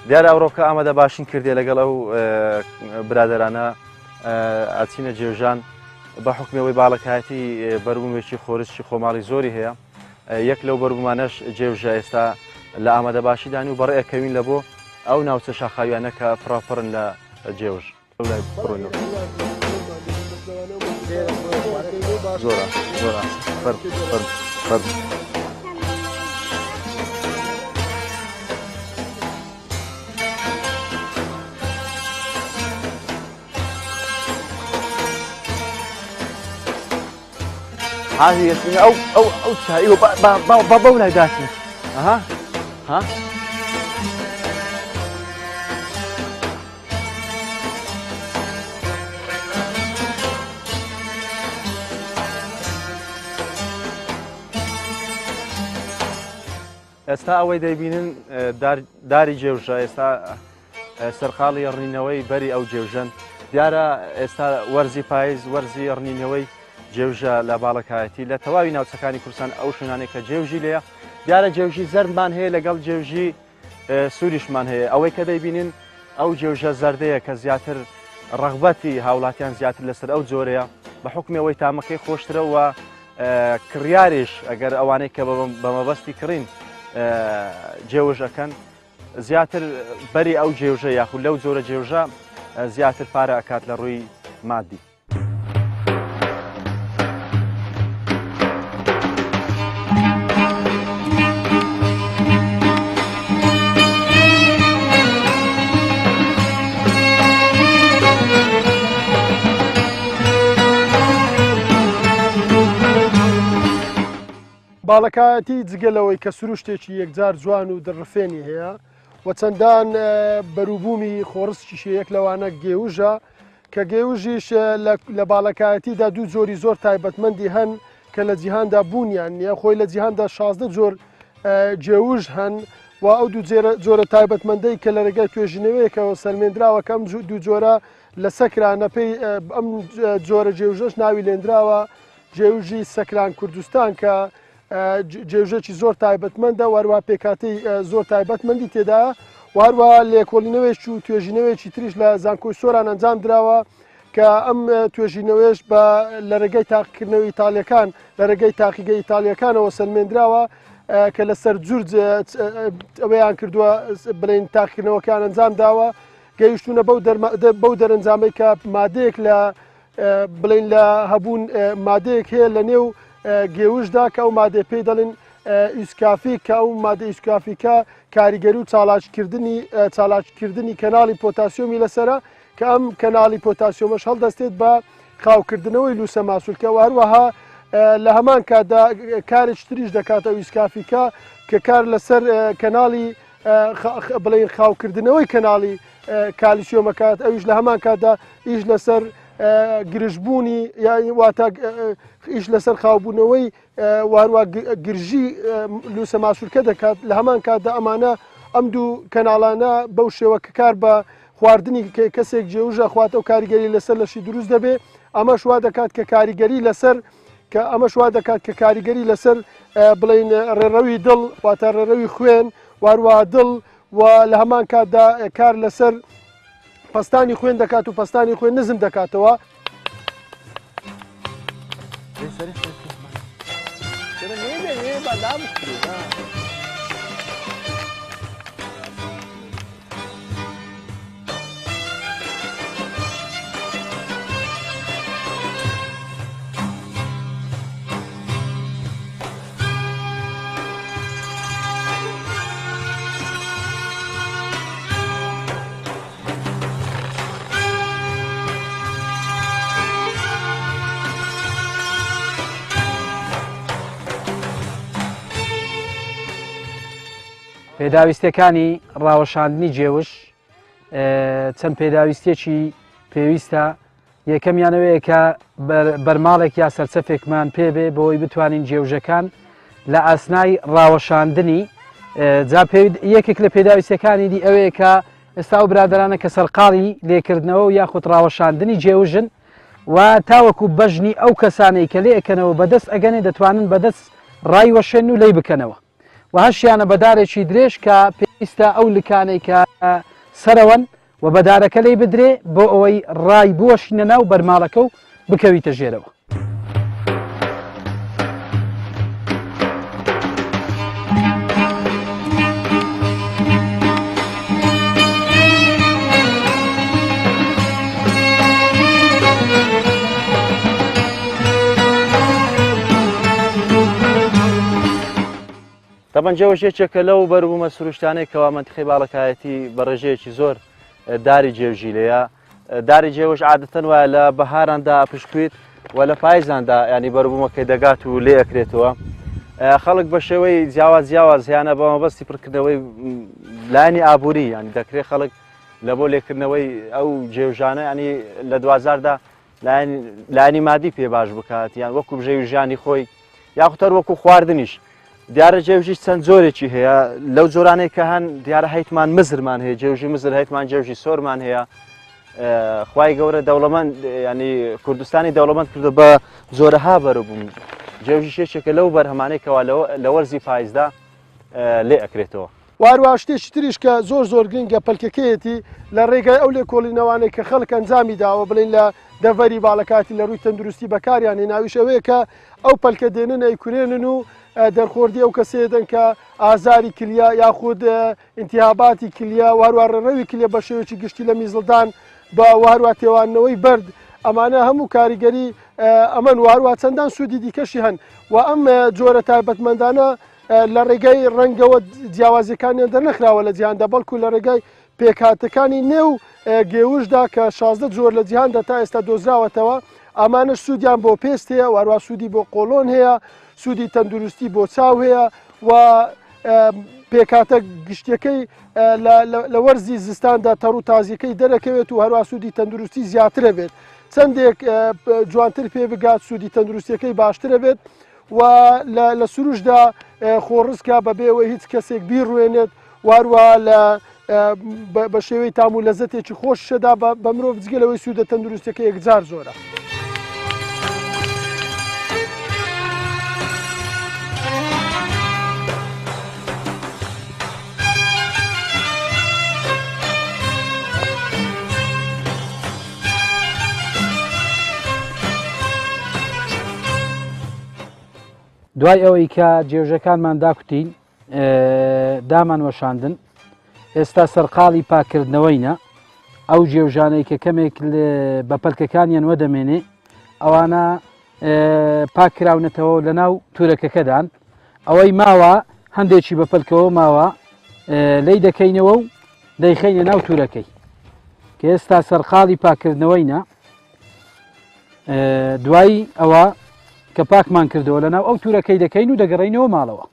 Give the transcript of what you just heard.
دیارە ئەوڕۆکە ئامادە باشین کردێ لەگەڵ ئەو برادەرانە ئاچینە جێژان بە حکمەوەی باڵەکایەتی بەروبوومێکی خۆرشی خۆماڵی زۆری هەیە یەک لەو بەروبوومانەش جێژە ئێستا لە ئامادە باشیدانی و بەڕێەکەوین لە بۆ ئەو ناوچە شاخاویانە کە فراپڕن لە جێوژ زۆرە هذه ياسمين أو شاي بابونا داسمة ها ئێستا ئەوەی دەیبینن داری جێوژە ئێستا سەرقاڵی ڕنینەوەی بەری ئەو جێوژەن دیارە ئێستا وەرزی پاییز وەرزی ڕنینەوەی جێوژە لە باڵەکایەتی لە تەواوی ناوچەکانی کوردستان ئەو شوێنانێک کە جێوژی لێیە دیارە جێوژی زەردمان هەیە لەگەڵ جێوژی سووریشمان هەیە ئەوەی کە دەیبینن ئەو جێوژە زەردەیە کە زیاتر ڕەغبەتی هاوڵاتیان زیاتر لەسەر ئەو جۆرەیە بە حکمەوەی تامەکەی خۆشترە و کڕیاریش ئەگەر ئەوانەی کە بە مەبەستی کڕین جێوژ ئەەکەن زیاتر بەری ئەو جێوژە یاخود لەو جۆرە جێوژە زیاتر پارە ئەکات لە ڕووی مادی باڵەکایەتی جگەلەوەی کە سروشتێکی یەکجار جوان و دڕفێنی هەیە و چەندان بەروبوومی خۆڕستیشەیەک لەوانە گێوژە کە گێوژیش لە باڵەکایەتیدا دوو جۆری زۆر تایبەتمەندی هەن کە لە جیهاندا بوونیان نییە خۆی لە جیهاندا 16 جۆر جێوژ هەن و ئەو دوو جۆرە تایبەتمەندەی کە لە ڕێگای توێژینەوەیەکەوە سەرمێنراوە کەم دوو جۆرە لە سەکرانە پێی ئەم جۆرە جێوژەش ناوی لێنراوە جێوژی سەکران کوردستان کە جێوژێکی زۆر تایبەتمەندە وەروە پێکاتی زۆر تایبەتمەندی تێدا وەروە لێکۆڵینەوەیش و توێژینەوەیکی تریش لە زانکۆی سۆران ئەنجام درراوە کە ئەم توێژینەوەیش بە لە ڕێگەی تاقیکردنەوەی ئیتالیەکان لە ڕێگەی تاقیگەی ئیتالیەکانەوە سەلمێنراوە کە لەسەر جورج ئەوەیان کردووە بڵێن تاقیکردنەوەکان ئەنجام داوە گەیشتونە بەو دەرەنجامەی کە مادەیەک لە بڵێن لە هەبوون مادەیەک هەیە لە نێو گێوژدا کە ئەو مادەی پێی دەڵێن ئیسکافی کە ئەو مادە ئیسکافیکە کاریگەری و چالاکردنی کەناڵی پۆتاسیۆمی لەسرە کە ئەم کەناڵی پۆتاسیۆمەش هەڵدەستێت بە خاوکردنەوەی لوسە ماسوولکە هەروەها لە هەمان کاتدا کارێک تریش دەکاتە ئەو ئیسکافیکە کە کار لەسەر کەناڵی بڵێن خاوکردنەوەی کەناڵی کالیسیۆمەکات ئەویش لە هەمان کاتدا ئیش لەسەر گرژبوونی واتە ئیش لەسەر خاوبوونەوەی وارووا گرژی لوسە ماسوولکە دەکات لە هەمان کاتدا ئەمانە ئەم دوو کەناڵانە بەو شێوە کە کار بە خواردنی کەسێک جێوژە خواتە و کاریگەری لەسەر لەشی دروست دەبێ ئەمە شوا دەکات کە کاریگەری لەسەر کە ئەمە شوا دەکات کە کاریگەری لەسەر بڵین ڕێڕەوی دڵ واتە ڕێڕەوی خوێن وارووا دڵ و لە هەمان کاتدا کار لەسەر پستانی خوێن دەکات و پستانی خوێن نزم دەکاتەوە. پێداویستەکانی ڕاوەشاندنی جێوش چەند پێداویستێکی پێویستە یەکەمیانەوەیە کە بەرماڵێک یا سەرچەفێکمان پێبێ بۆی بتوانین جێوژەکان لە ئاسنای ڕاوەشاندنی یەکێک لە پێداویستەکانی دی ئەوەیە کە ئێستا و برادرانە کە سەرقاڵی لێکردنەوە و یاخود ڕاوەشاندنی جێوژن و تاوەکو بەژنی ئەو کەسانەی کە لێ ئەکەنەوە بەدەست ئەگەنێ دەتوانن بەدەست ڕای وەشێن و لی بکەنەوە و هەشیانە بەدارێکی درێژ کە پێویستە ئەو لکانەی کە سەرەوەن و بەدارەکە لی بدرێ بۆ ئەوەی ڕای بوەشینە ناو بەرماڵەکە و بکەویتە ژێرەوە. طبعا جێوەشێکێکە لەو بەربوومە سروشتانەی کەوا منتیقی باڵەکایەتی بە ڕێژەیەکی زۆر داری جێوژیلەیە. داری جێوەش عادەتەن وایە لە بەهاراندا پشکویت و لە پاییزاندا ینی بەربوومەکەی دەگات و لێ ئەکرێتەوە. خەڵک بە شێوەی جیاواز هیانە بە مەبەستی پڕکردنەوەی لانی ئابووری ینی دەکرێت خەڵک لە بۆ لێکردنەوەی ئەو جێوژانە ینی لە 2010دا لانی مادی پێ باش بکات یان وەکو بژێوی ژیانی خۆی یاخوتەر وەکو خواردنیش. دیارە جێوژی چەند زۆرێکی هەیە لەو جۆرانەی کە هەن دیارە هەیتمان مزرمان هەیە جێوژی مزر هەیتمان جێوژی سۆرمان هەیە. خوای گەورە دەوڵەمەند ینی کوردستانی دەوڵەمەند کردو بە زۆرەها بەرەبووم. جێوژی شێشێکە لەو بەرهەمانەی کەوا لە وەرزی پاییزدا لێ ئەکرێتەوە. وارووا شتێکی تریش کە زۆر گرنگە پەلکەکەیەتی لە ڕێگای ئەو لێکۆڵینەوانەی کە خەڵک ئەنجامی داوە بڵین لە دەڤەری باڵەکاتی لە ڕووی تەندروستی بەکاریان هێناویش ئەوەیە کە ئەو پەلکە دێنن ئەیکورێنن و دەرخۆردی ئەو کەسێدن کە ئازاری کلیا یاخود ئینتیهاباتی کلیا وارووا ڕێڕەوی کلێ بە شێوەیەکی گشتی لە میزڵدان بە وارووا تێوانەوەی بەرد ئەمانە هەموو کاریگەری ئەمەن وارووا چەندان سوودی دیکەشی هەن و ئەم جۆرە تایبەتمەندانە لە ڕێگای ڕەنگەوە جیاوازیەکانیان دەرنەخراوە لە جیهاندا بەڵکو لە ڕێگای پێکهاتەکانی نێو گێوژدا کە 16 جۆر لە جیهاندا تا ئێستا دۆزراوەتەوە ئەمانە سوودیان بۆ پێست هەیە وارووا سوودی بۆ قۆڵۆن هەیە سوودی تەندروستی بۆ چاو هەیە و پێکاتە گشتەکەی لە وەرزی زستاندا تەڕ و تازیەکەی دەرەکەوێت و هەروە سوودی تەندروستی زیاترە بێت چەندێک جوانتر پێ بگات سوودی تەندروستیەکەی باشترە بێت و لە سروشدا خۆڕزکە بەبێەوەی هیچ کەسێک بیڕوێنێت واروە لە بە شێوەی تام و لەزەتێکی خۆش شەدا بە مرۆڤ جگەلەوەی سوودە تەندروستەکە یەکجار زۆرە. دوای ئەوەی کە جێوژەکانمان داکوتین دامان وەشاندن ئێستا سەرقاڵی پاکردنەوەینە ئەو جێوژانەی کە کەمێک بە پەلکەکانیان وەدەمێنێ ئەوانە پاکراونەتەوە لە ناو تورەکەکەدان ئەوەی ماوە هەندێکی بە پەلکەوە ماوە لی دەکەینەوە و دەیخینە ناو تورەکەی کە ئێستا سەرقاڵی پاکردنەوەینە دوایی ئەوە کە پاکمان کردەوە لەناو ئەو تورەکەی دەکەین و دەگەڕینەوە ماڵەوە.